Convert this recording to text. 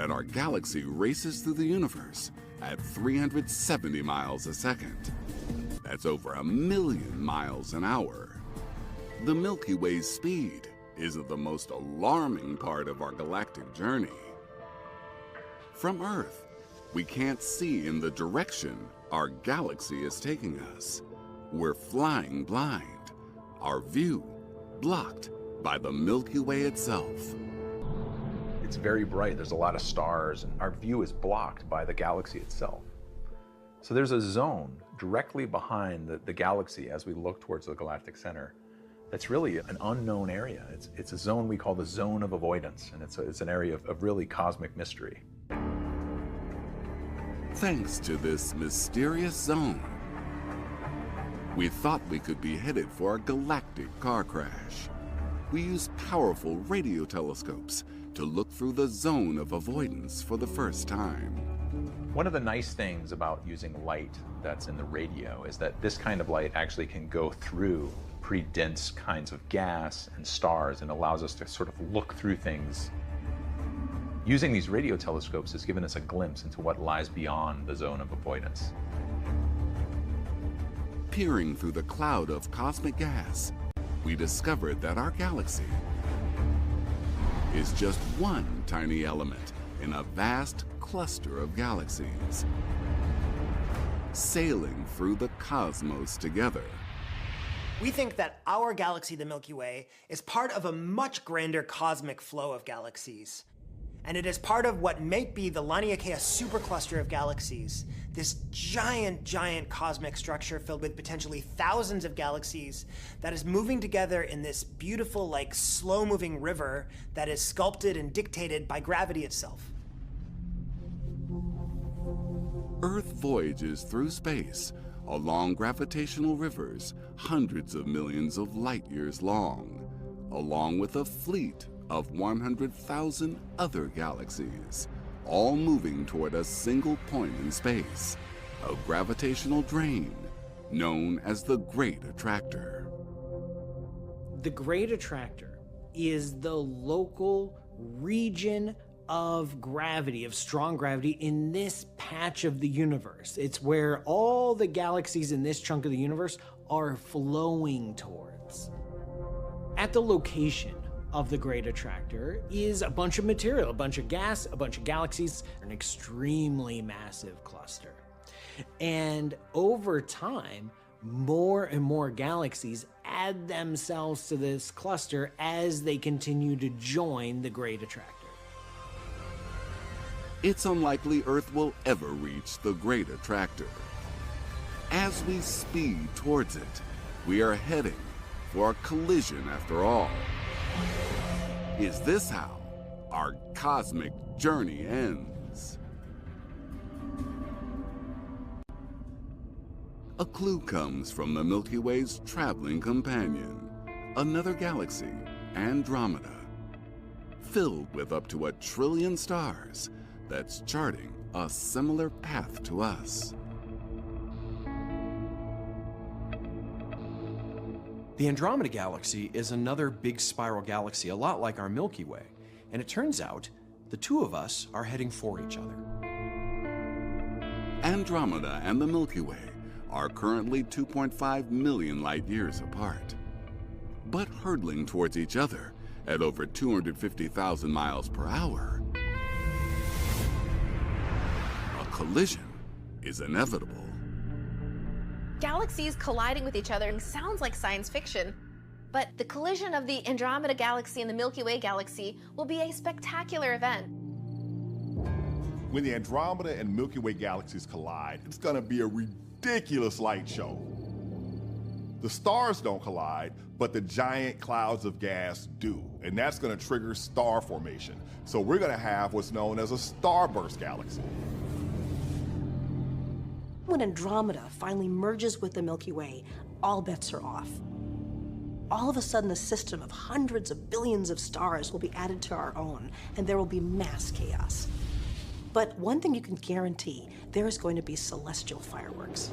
that our galaxy races through the universe at 370 miles a second. That's over 1,000,000 miles an hour. The Milky Way's speed isn't the most alarming part of our galactic journey. From Earth, we can't see in the direction our galaxy is taking us. We're flying blind, our view blocked by the Milky Way itself. It's very bright, there's a lot of stars, and our view is blocked by the galaxy itself. So there's a zone directly behind the galaxy as we look towards the galactic center that's really an unknown area. It's a zone we call the zone of avoidance, and it's an area of really cosmic mystery. Thanks to this mysterious zone, we thought we could be headed for a galactic car crash. We used powerful radio telescopes to look through the zone of avoidance for the first time. One of the nice things about using light that's in the radio is that this kind of light actually can go through pretty dense kinds of gas and stars and allows us to sort of look through things. Using these radio telescopes has given us a glimpse into what lies beyond the zone of avoidance. Peering through the cloud of cosmic gas, we discovered that our galaxy is just one tiny element in a vast cluster of galaxies, sailing through the cosmos together. We think that our galaxy, the Milky Way, is part of a much grander cosmic flow of galaxies. And it is part of what might be the Laniakea supercluster of galaxies, this giant cosmic structure filled with potentially thousands of galaxies that is moving together in this beautiful, like, slow-moving river that is sculpted and dictated by gravity itself. Earth voyages through space along gravitational rivers hundreds of millions of light years long, along with a fleet of 100,000 other galaxies, all moving toward a single point in space, a gravitational drain known as the Great Attractor. The Great Attractor is the local region of gravity, of strong gravity, in this patch of the universe. It's where all the galaxies in this chunk of the universe are flowing towards. At the location of the Great Attractor is a bunch of material, a bunch of gas, a bunch of galaxies, an extremely massive cluster. And over time, more and more galaxies add themselves to this cluster as they continue to join the Great Attractor. It's unlikely Earth will ever reach the Great Attractor. As we speed towards it, we are heading for a collision after all. Is this how our cosmic journey ends? A clue comes from the Milky Way's traveling companion, another galaxy, Andromeda, filled with up to 1 trillion stars that's charting a similar path to us. The Andromeda Galaxy is another big spiral galaxy, a lot like our Milky Way. And it turns out the two of us are heading for each other. Andromeda and the Milky Way are currently 2.5 million light years apart, but hurtling towards each other at over 250,000 miles per hour. A collision is inevitable. Galaxies colliding with each other sounds like science fiction, but the collision of the Andromeda Galaxy and the Milky Way Galaxy will be a spectacular event. When the Andromeda and Milky Way galaxies collide, it's gonna be a ridiculous light show. The stars don't collide, but the giant clouds of gas do, and that's gonna trigger star formation. So we're gonna have what's known as a starburst galaxy. When Andromeda finally merges with the Milky Way, all bets are off. All of a sudden, a system of hundreds of billions of stars will be added to our own, and there will be mass chaos. But one thing you can guarantee, there is going to be celestial fireworks.